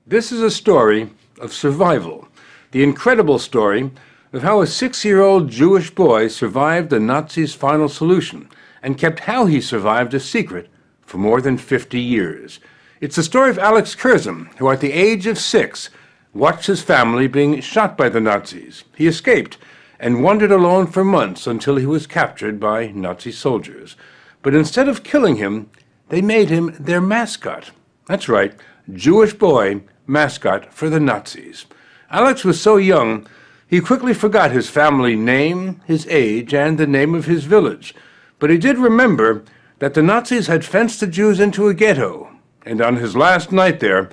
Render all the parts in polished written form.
This is a story of survival, the incredible story of how a 6-year-old Jewish boy survived the Nazis' final solution and kept how he survived a secret for more than 50 years. It's the story of Alex Kurzem, who at the age of 6 watched his family being shot by the Nazis. He escaped and wandered alone for months until he was captured by Nazi soldiers. But instead of killing him, they made him their mascot. That's right, Jewish boy mascot for the Nazis. Alex was so young, he quickly forgot his family name, his age, and the name of his village. But he did remember that the Nazis had fenced the Jews into a ghetto, and on his last night there,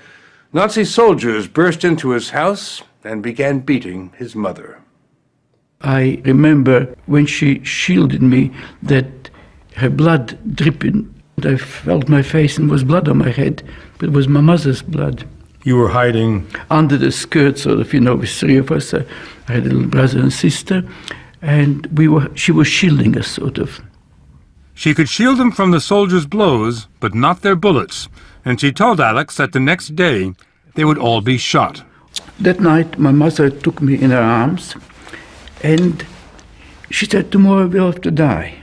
Nazi soldiers burst into his house and began beating his mother. I remember when she shielded me that her blood dripping. I felt my face and there was blood on my head, but it was my mother's blood. You were hiding? Under the skirt, sort of, with 3 of us. I had a little brother and sister, and she was shielding us, sort of. She could shield them from the soldiers' blows, but not their bullets, and she told Alex that the next day they would all be shot. That night, my mother took me in her arms, and she said, tomorrow we'll have to die.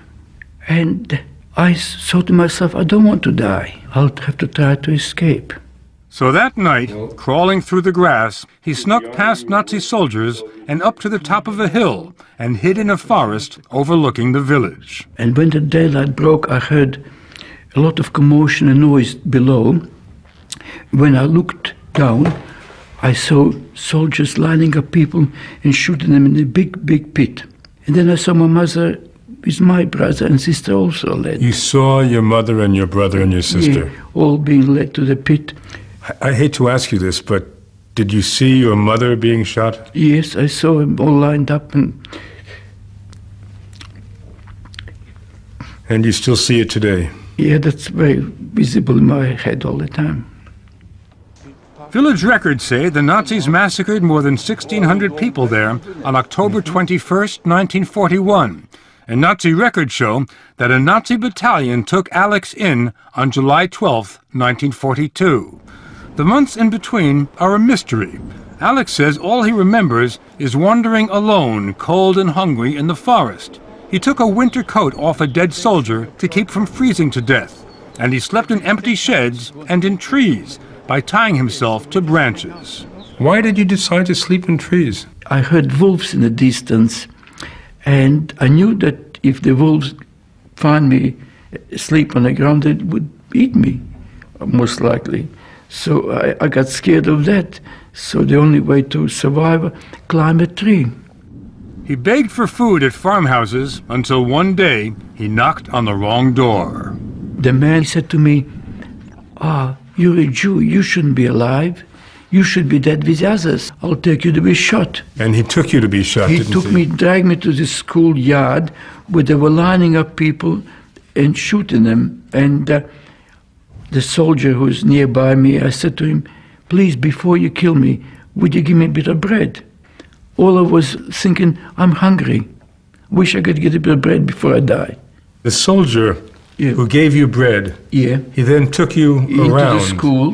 And I thought to myself, I don't want to die. I'll have to try to escape. So that night, crawling through the grass, he snuck past Nazi soldiers and up to the top of a hill and hid in a forest overlooking the village. And when the daylight broke, I heard a lot of commotion and noise below. When I looked down, I saw soldiers lining up people and shooting them in a big, big pit. And then I saw my mother with my brother and sister also led. You saw your mother and your brother and your sister? Yeah, all being led to the pit. I hate to ask you this, but did you see your mother being shot? Yes, I saw them all lined up. And you still see it today? Yeah, that's very visible in my head all the time. Village records say the Nazis massacred more than 1,600 people there on October 21st, 1941. And Nazi records show that a Nazi battalion took Alex in on July 12th, 1942. The months in between are a mystery. Alex says all he remembers is wandering alone, cold and hungry, in the forest. He took a winter coat off a dead soldier to keep from freezing to death, and he slept in empty sheds and in trees by tying himself to branches. Why did you decide to sleep in trees? I heard wolves in the distance, and I knew that if the wolves find me asleep on the ground, they would eat me, most likely. So I got scared of that. So the only way to survive, climb a tree. He begged for food at farmhouses until one day he knocked on the wrong door. The man said to me, you're a Jew, you shouldn't be alive. You should be dead with others. I'll take you to be shot. And he took you to be shot, didn't he? He dragged me to the school yard where they were lining up people and shooting them. And the soldier who was nearby me, I said to him, please, before you kill me, would you give me a bit of bread? All I was thinking, I'm hungry. Wish I could get a bit of bread before I die. The soldier who gave you bread, he then took you around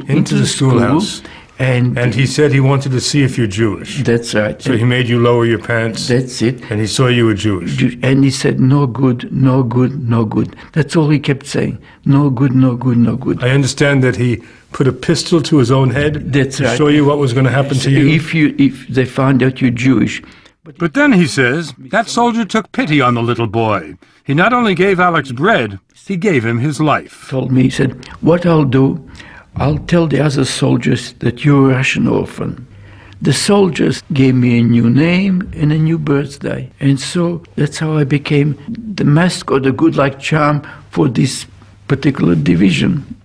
into the schoolhouse. And he said he wanted to see if you're Jewish. That's right. So he made you lower your pants. That's it. And he saw you were Jewish. And he said, no good, no good, no good. That's all he kept saying. No good, no good, no good. I understand that he put a pistol to his own head to show you what was going to happen to you. If they find out you're Jewish. But then, he says, that soldier took pity on the little boy. He not only gave Alex bread, he gave him his life. Told me, he said, what I'll do, I'll tell the other soldiers that you're a Russian orphan. The soldiers gave me a new name and a new birthday. And so that's how I became the mascot, the good luck charm for this particular division.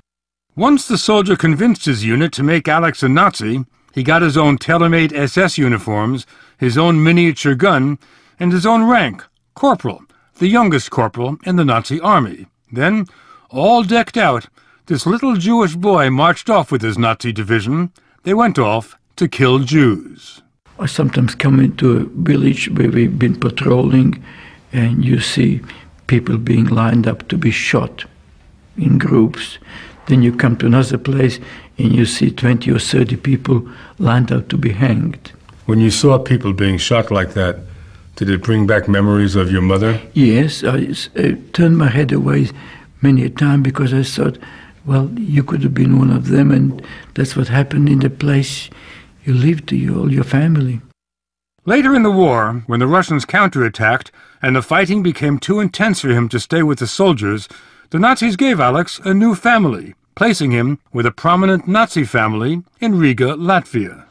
Once the soldier convinced his unit to make Alex a Nazi, he got his own tailor-made SS uniforms, his own miniature gun, and his own rank, corporal, the youngest corporal in the Nazi army. Then, all decked out, this little Jewish boy marched off with his Nazi division. They went off to kill Jews. I sometimes come into a village where we've been patrolling, and you see people being lined up to be shot in groups. Then you come to another place, and you see 20 or 30 people lined up to be hanged. When you saw people being shot like that, did it bring back memories of your mother? Yes, I turned my head away many a time because I thought, well, you could have been one of them, and that's what happened in the place you lived to all your family. Later in the war, when the Russians counterattacked and the fighting became too intense for him to stay with the soldiers, the Nazis gave Alex a new family, placing him with a prominent Nazi family in Riga, Latvia.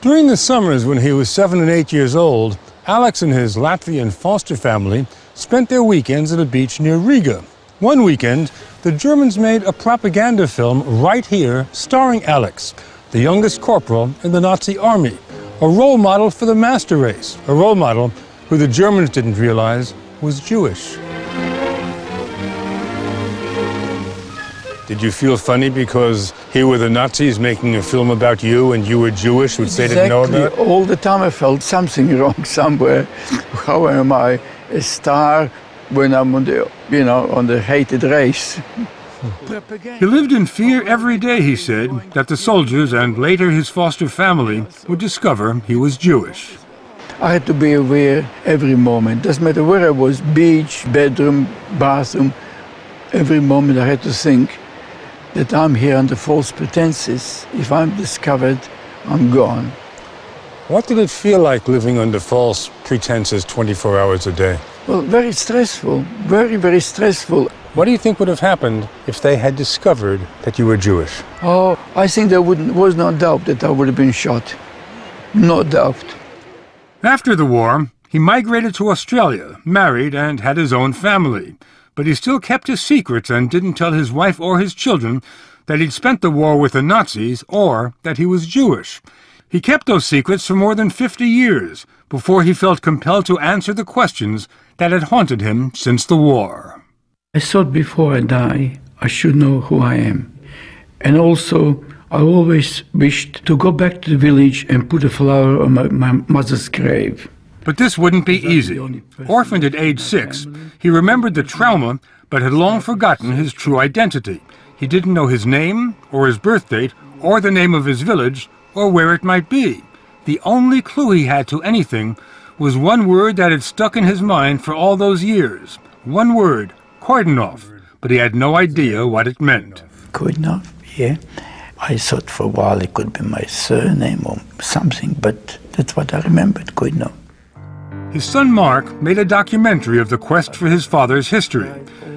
During the summers when he was 7 and 8 years old, Alex and his Latvian foster family spent their weekends at a beach near Riga. One weekend, the Germans made a propaganda film right here starring Alex, the youngest corporal in the Nazi army, a role model for the master race, a role model who the Germans didn't realize was Jewish. Did you feel funny because here were the Nazis making a film about you and you were Jewish, which they didn't know about? All the time I felt something wrong somewhere. How am I a star when I'm on the, on the hated race? He lived in fear every day, he said, that the soldiers and later his foster family would discover he was Jewish. I had to be aware every moment. Doesn't matter where I was, beach, bedroom, bathroom, every moment I had to think that I'm here under false pretenses. If I'm discovered, I'm gone. What did it feel like living under false pretenses 24 hours a day? Well, very stressful, very, very stressful. What do you think would have happened if they had discovered that you were Jewish? Oh, I think there was no doubt that I would have been shot. No doubt. After the war, he migrated to Australia, married, and had his own family. But he still kept his secrets and didn't tell his wife or his children that he'd spent the war with the Nazis or that he was Jewish. He kept those secrets for more than 50 years before he felt compelled to answer the questions that had haunted him since the war. I thought before I die, I should know who I am. And also, I always wished to go back to the village and put a flower on my mother's grave. But this wouldn't be easy. Orphaned at age 6, he remembered the trauma, but had long forgotten his true identity. He didn't know his name, or his birth date, or the name of his village, or where it might be. The only clue he had to anything was one word that had stuck in his mind for all those years. One word, Koidenov, but he had no idea what it meant. Koidenov, yeah. I thought for a while it could be my surname or something, but that's what I remembered, Koidenov. His son Mark made a documentary of the quest for his father's history.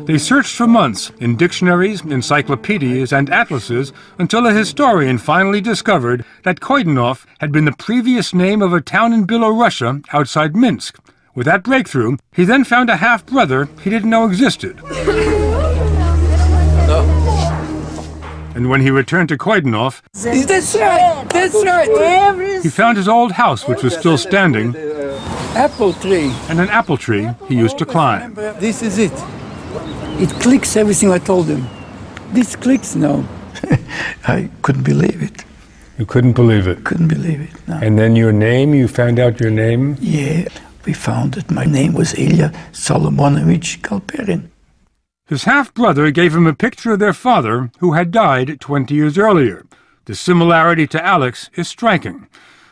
They searched for months in dictionaries, encyclopedias, and atlases until a historian finally discovered that Koidenov had been the previous name of a town in Belarusia outside Minsk. With that breakthrough, he then found a half-brother he didn't know existed. And when he returned to Koidenov, That's right, that's right. he found his old house, which was still standing, Apple tree. and an apple tree he used to climb. This is it. It clicks everything I told him. This clicks now. I couldn't believe it. You couldn't believe it? Couldn't believe it, no. And then your name, you found out your name? Yeah, we found that my name was Ilya Solomonovich Galperin. His half-brother gave him a picture of their father, who had died 20 years earlier. The similarity to Alex is striking.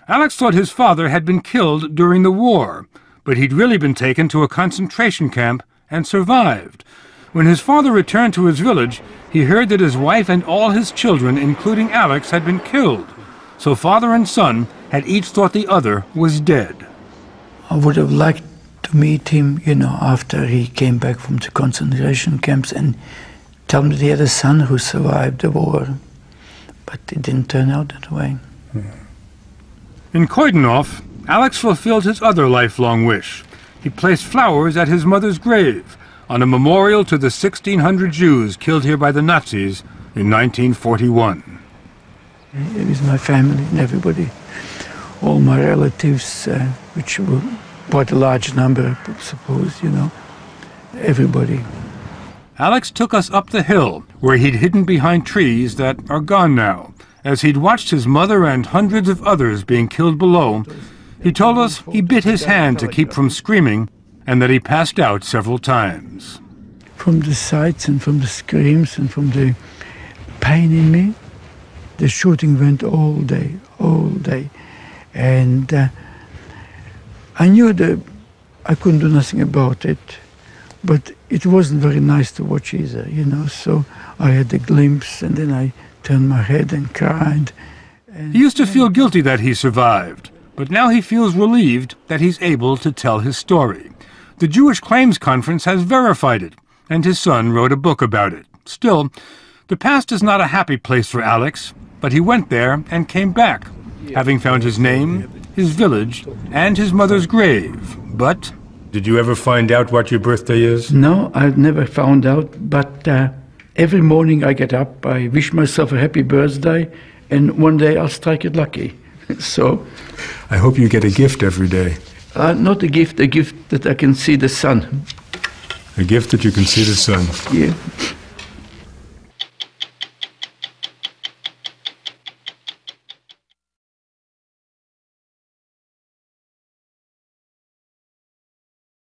Alex thought his father had been killed during the war, but he'd really been taken to a concentration camp and survived. When his father returned to his village, he heard that his wife and all his children, including Alex, had been killed. So father and son had each thought the other was dead. I would have liked to meet him, after he came back from the concentration camps and tell me that he had a son who survived the war. But it didn't turn out that way. In Koidenov, Alex fulfilled his other lifelong wish. He placed flowers at his mother's grave on a memorial to the 1,600 Jews killed here by the Nazis in 1941. It was my family and everybody, all my relatives, which were quite a large number, I suppose, everybody. Alex took us up the hill, where he'd hidden behind trees that are gone now. As he'd watched his mother and hundreds of others being killed below, he told us he bit his hand to keep from screaming and that he passed out several times. From the sights and from the screams and from the pain in me, the shooting went all day. And I knew that I couldn't do nothing about it, but it wasn't very nice to watch either, you know. So I had a glimpse, and then I turned my head and cried. And he used to feel guilty that he survived, but now he feels relieved that he's able to tell his story. The Jewish Claims Conference has verified it, and his son wrote a book about it. Still, the past is not a happy place for Alex, but he went there and came back, having found his name, his village, and his mother's grave. But did you ever find out what your birthday is? No, I've never found out, but every morning I get up, I wish myself a happy birthday, and one day I'll strike it lucky. So I hope you get a gift every day. Not a gift that I can see the sun. A gift that you can see the sun. Yeah.